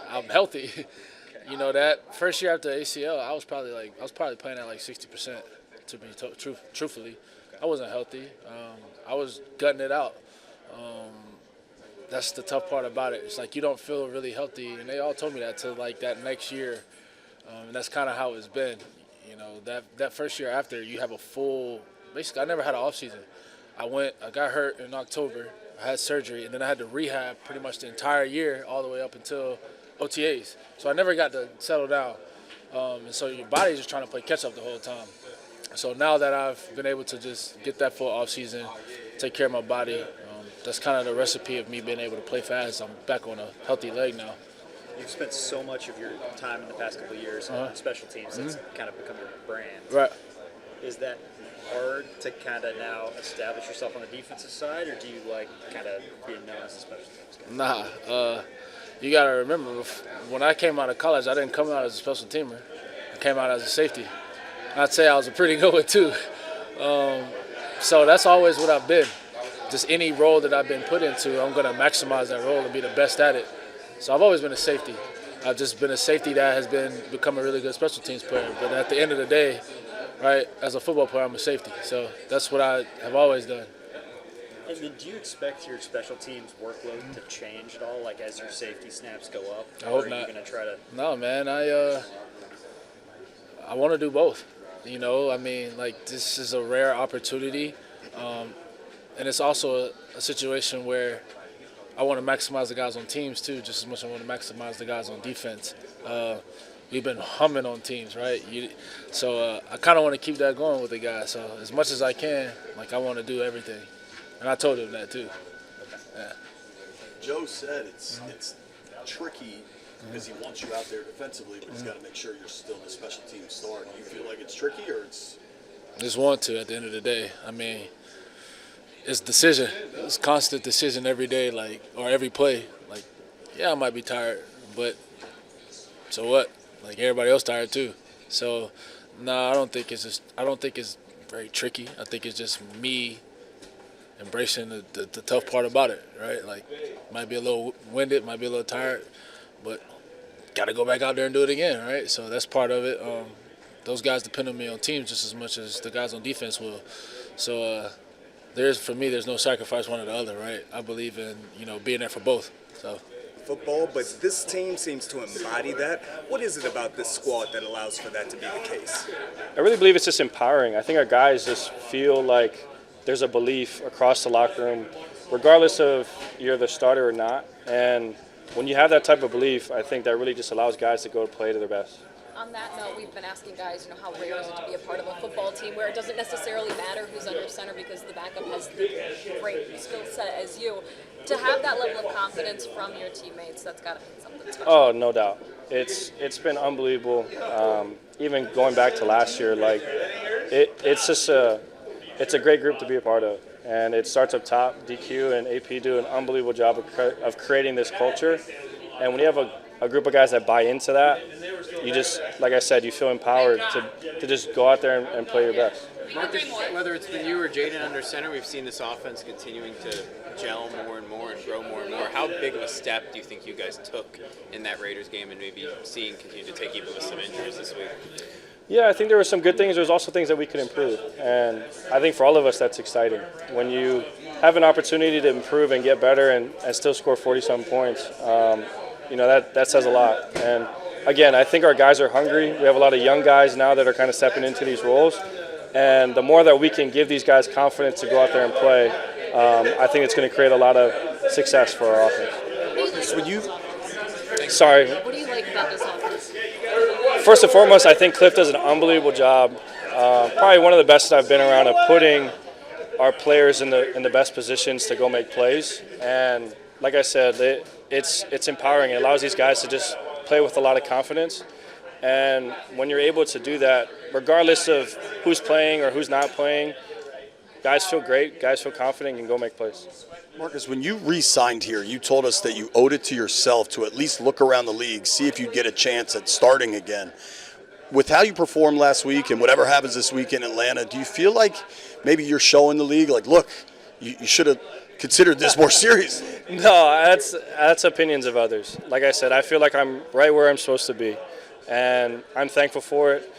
I'm healthy. You know, that first year after ACL, I was probably playing at like 60%. To be truthfully, I wasn't healthy. I was gutting it out. That's the tough part about it. It's like you don't feel really healthy, and they all told me that till like that next year. And that's kind of how it's been. You know, that first year after, you have a full. Basically, I never had an off season. I got hurt in October. I had surgery, and then I had to rehab pretty much the entire year, all the way up until OTAs. So I never got to settle down. And so your body's just trying to play catch up the whole time. So now that I've been able to just get that full off season, take care of my body, that's kind of the recipe of me being able to play fast. I'm back on a healthy leg now. You've spent so much of your time in the past couple of years on special teams. That's kind of become your brand. Right. Is that hard to kind of now establish yourself on the defensive side, or do you like kind of being known as a special teams guy? Nah. You got to remember, when I came out of college, I didn't come out as a special teamer. I came out as a safety. I'd say I was a pretty good one, too. So that's always what I've been. Just any role that I've been put into, I'm going to maximize that role and be the best at it. So I've always been a safety. I've just been a safety that has become a really good special teams player. But at the end of the day, right, as a football player, I'm a safety. So that's what I have always done. And then do you expect your special teams workload to change at all, like as your safety snaps go up? I hope or are not. you going to try to? No, man. I want to do both. You know, I mean, like, this is a rare opportunity. And it's also a situation where I want to maximize the guys on teams, too, just as much as I want to maximize the guys on defense. We've been humming on teams, right? So I kind of want to keep that going with the guys. So as much as I can, like, I want to do everything. And I told him that, too. Yeah. Joe said it's tricky because he wants you out there defensively, but he's got to make sure you're still a special team star. Do you feel like it's tricky, or it's? Just want to at the end of the day. I mean, it's decision. It's constant decision every day, like, or every play. Like, yeah, I might be tired, but so what? Like, everybody else tired too. So, no, I don't think it's very tricky. I think it's just me embracing the tough part about it, right? Like, might be a little winded, might be a little tired, but got to go back out there and do it again, right? So that's part of it. Those guys depend on me on teams just as much as the guys on defense will. So for me, there's no sacrifice one or the other, right? I believe in, being there for both. So. Football, but this team seems to embody that. What is it about this squad that allows for that to be the case? I really believe it's just empowering. I think our guys just feel like there's a belief across the locker room, regardless of you're the starter or not. And when you have that type of belief, I think that really just allows guys to go play to their best. On that note, we've been asking guys, how rare is it to be a part of a football team where it doesn't necessarily matter who's under center because the backup has the great skill set as you. To have that level of confidence from your teammates, that's got to mean something special. Oh, no doubt. It's been unbelievable. Even going back to last year, it's a great group to be a part of. And it starts up top. DQ and AP do an unbelievable job of creating this culture. And when you have a group of guys that buy into that, you just, like I said, you feel empowered to just go out there and play your best. Marcus, whether it's been you or Jaden under center, we've seen this offense continuing to gel more and more and grow more and more. How big of a step do you think you guys took in that Raiders game and maybe continue to take even with some injuries this week? Yeah, I think there were some good things. There's also things that we could improve. And I think for all of us, that's exciting. When you have an opportunity to improve and get better and still score 40-some points, that says a lot. And, again, I think our guys are hungry. We have a lot of young guys now that are kind of stepping into these roles. And the more that we can give these guys confidence to go out there and play, I think it's going to create a lot of success for our offense. So Sorry. What do you like about this offense? First and foremost, I think Cliff does an unbelievable job. Probably one of the best that I've been around of putting our players in the best positions to go make plays. And like I said, it's empowering. It allows these guys to just play with a lot of confidence. And when you're able to do that, regardless of who's playing or who's not playing, guys feel great, guys feel confident, and can go make plays. Marcus, when you re-signed here, you told us that you owed it to yourself to at least look around the league, see if you'd get a chance at starting again. With how you performed last week and whatever happens this week in Atlanta, do you feel like maybe you're showing the league, like, look, you should have considered this more serious. No, that's opinions of others. Like I said, I feel like I'm right where I'm supposed to be, and I'm thankful for it.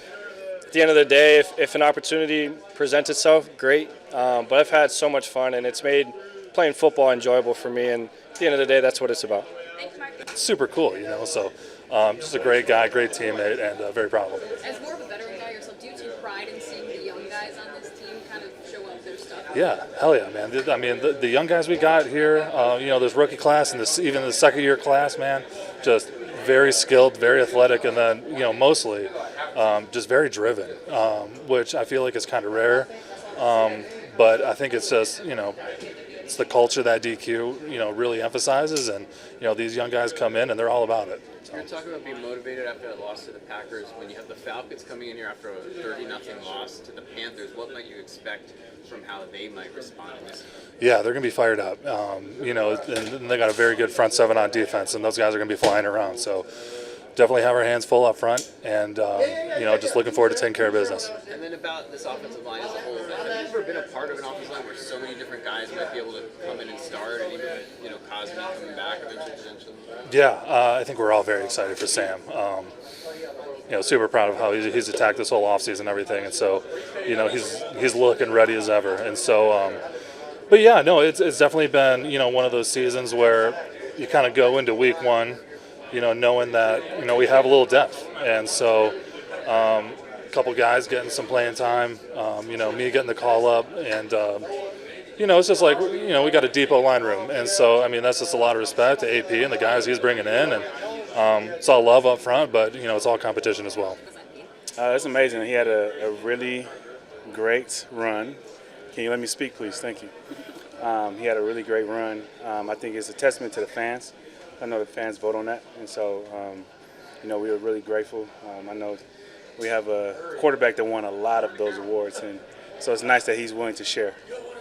At the end of the day, if an opportunity presents itself, great. But I've had so much fun, and it's made playing football enjoyable for me. And at the end of the day, that's what it's about. Super cool, so just a great guy, great teammate, and very proud of him. As more of a veteran guy yourself, do you take pride in seeing the young guys on this team kind of show up their stuff? Yeah, hell yeah, man. I mean, the young guys we got here, this rookie class and even the second-year class, man, just very skilled, very athletic, and then, mostly just very driven, which I feel like is kind of rare. But I think it's just, it's the culture that DQ, really emphasizes, and, these young guys come in and they're all about it. You're talking about being motivated after that loss to the Packers. When you have the Falcons coming in here after a 30-0 loss to the Panthers, what might you expect from how they might respond to this? Yeah, they're going to be fired up. And they got a very good front seven on defense, and those guys are going to be flying around. So definitely have our hands full up front, and just looking forward to taking care of business. And then about this offensive line as a whole, have you ever been a part of an offensive line where so many different guys might be able to come in and start, and even Cosme coming back eventually potentially? Yeah, I think we're all very excited for Sam. Super proud of how he's attacked this whole offseason and everything, and so he's looking ready as ever. And so, but yeah, no, it's definitely been one of those seasons where you kind of go into week one, knowing that we have a little depth, and so a couple guys getting some playing time, me getting the call up, and it's just like we got a deep O-line room, and so I mean that's just a lot of respect to AP and the guys he's bringing in, and it's all love up front, but it's all competition as well. It's amazing. He had a really great run. Can you let me speak, please? Thank you. He had a really great run. I think it's a testament to the fans. I know the fans vote on that, and so we were really grateful. I know we have a quarterback that won a lot of those awards, and so it's nice that he's willing to share.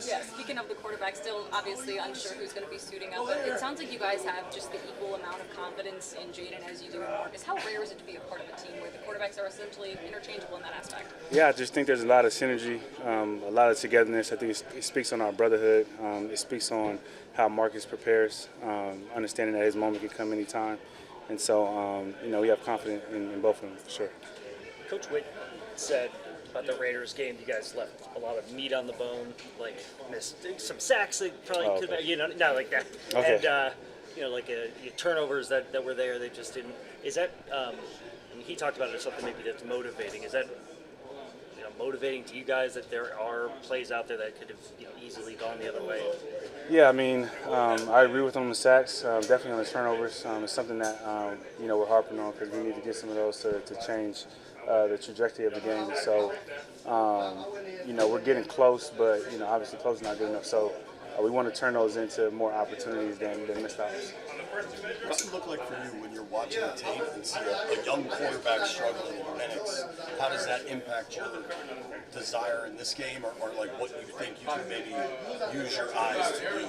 Yeah, speaking of the quarterback, still obviously unsure who's going to be suiting up, but it sounds like you guys have just the equal amount of confidence in Jaden as you do in Marcus. How rare is it to be a part of a team where the quarterbacks are essentially interchangeable in that aspect? Yeah, I just think there's a lot of synergy, a lot of togetherness. I think it speaks on our brotherhood. It speaks on how Marcus prepares, understanding that his moment can come anytime. And so, we have confidence in both of them for sure. Coach Witt said about the Raiders game, you guys left a lot of meat on the bone, like missed some sacks that probably could have, not like that. Okay. And, turnovers that were there, they just didn't. Is that, he talked about it as something maybe that's motivating. Is that, motivating to you guys that there are plays out there that could have, easily gone the other way? Yeah, I mean, I agree with him on the sacks, definitely on the turnovers. It's something that, we're harping on because we need to get some of those to change the trajectory of the game. So, we're getting close, but, obviously close is not good enough. So we want to turn those into more opportunities than missed outs. What's it look like for you when you're watching the tape and see a young quarterback struggling in minutes? How does that impact your desire in this game, or like what you think you can maybe use your eyes to do?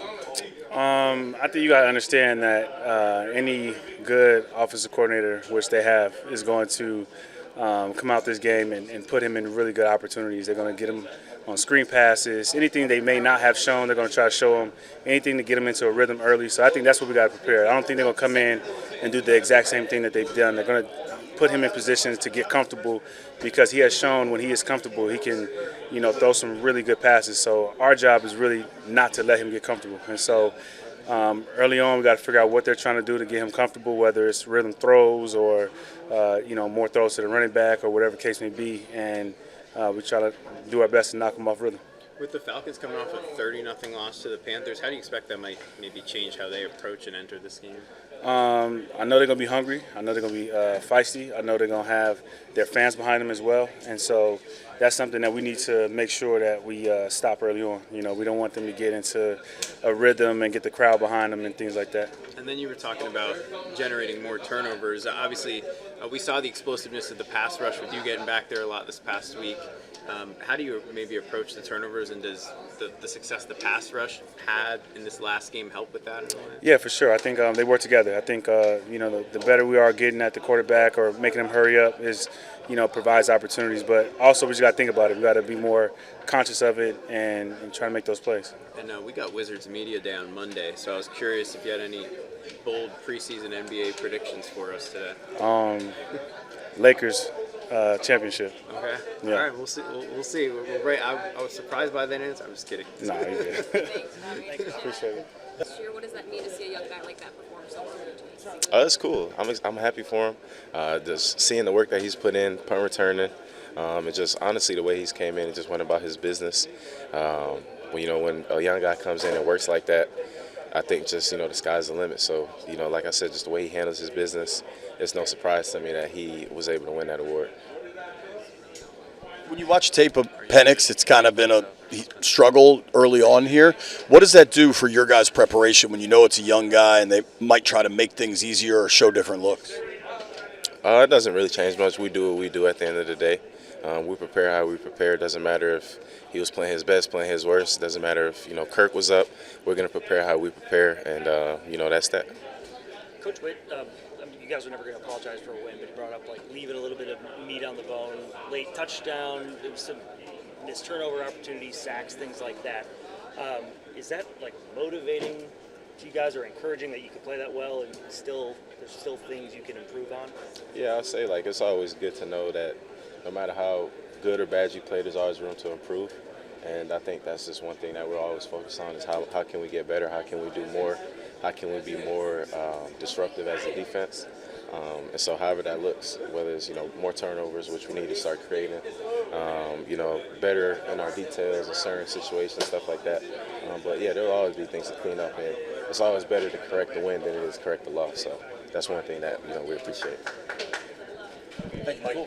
I think you got to understand that any good offensive coordinator, which they have, is going to come out this game and put him in really good opportunities. They're going to get him on screen passes. Anything they may not have shown, they're going to try to show him. Anything to get him into a rhythm early. So I think that's what we got to prepare. I don't think they're going to come in and do the exact same thing that they've done. They're going to put him in positions to get comfortable because he has shown when he is comfortable, he can, throw some really good passes. So our job is really not to let him get comfortable. And so early on, we got to figure out what they're trying to do to get him comfortable, whether it's rhythm throws or, more throws to the running back or whatever the case may be. And we try to do our best to knock him off rhythm. With the Falcons coming off a 30-0 loss to the Panthers, how do you expect that might maybe change how they approach and enter this game? I know they're going to be hungry. I know they're going to be feisty. I know they're going to have their fans behind them as well. And so that's something that we need to make sure that we stop early on. We don't want them to get into a rhythm and get the crowd behind them and things like that. And then you were talking about generating more turnovers. Obviously, we saw the explosiveness of the pass rush with you getting back there a lot this past week. How do you maybe approach the turnovers, and does the success the pass rush had in this last game help with that? Yeah, for sure. I think they work together. I think the better we are getting at the quarterback or making them hurry up is provides opportunities. But also we just got to think about it. We got to be more conscious of it and try to make those plays. And we got Wizards Media Day on Monday, so I was curious if you had any bold preseason NBA predictions for us today. Lakers championship. Okay. Yeah. All right. We'll see. We'll see. Right. I was surprised by that answer. I'm just kidding. Nah, you good. Appreciate it. This year, what does that mean to see a young guy like that perform so well? It's cool. I'm happy for him. Just seeing the work that he's put in, punt returning, and just honestly the way he's came in and just went about his business. When a young guy comes in and works like that, I think just the sky's the limit. So like I said, just the way he handles his business, it's no surprise to me that he was able to win that award. When you watch tape of Penix, it's kind of been he struggled early on here. What does that do for your guys' preparation when you know it's a young guy and they might try to make things easier or show different looks? It doesn't really change much. We do what we do at the end of the day. We prepare how we prepare. It doesn't matter if he was playing his best, playing his worst. It doesn't matter if Kirk was up. We're going to prepare how we prepare, and that's that. Coach Witt, you guys are never going to apologize for a win, but you brought up leaving a little bit of meat on the bone, late touchdown, some missed turnover opportunities, sacks, things like that. Is that motivating to you guys, or encouraging that you can play that well and there's still things you can improve on? Yeah, I'll say it's always good to know that no matter how good or bad you play, there's always room to improve. And I think that's just one thing that we're always focused on is how can we get better, how can we do more, how can we be more disruptive as a defense. And so however that looks, whether it's more turnovers, which we need to start creating, better in our details in certain situations, stuff like that. But yeah, there will always be things to clean up, and it's always better to correct the win than it is correct the loss. So that's one thing that we appreciate. Thank you, Michael.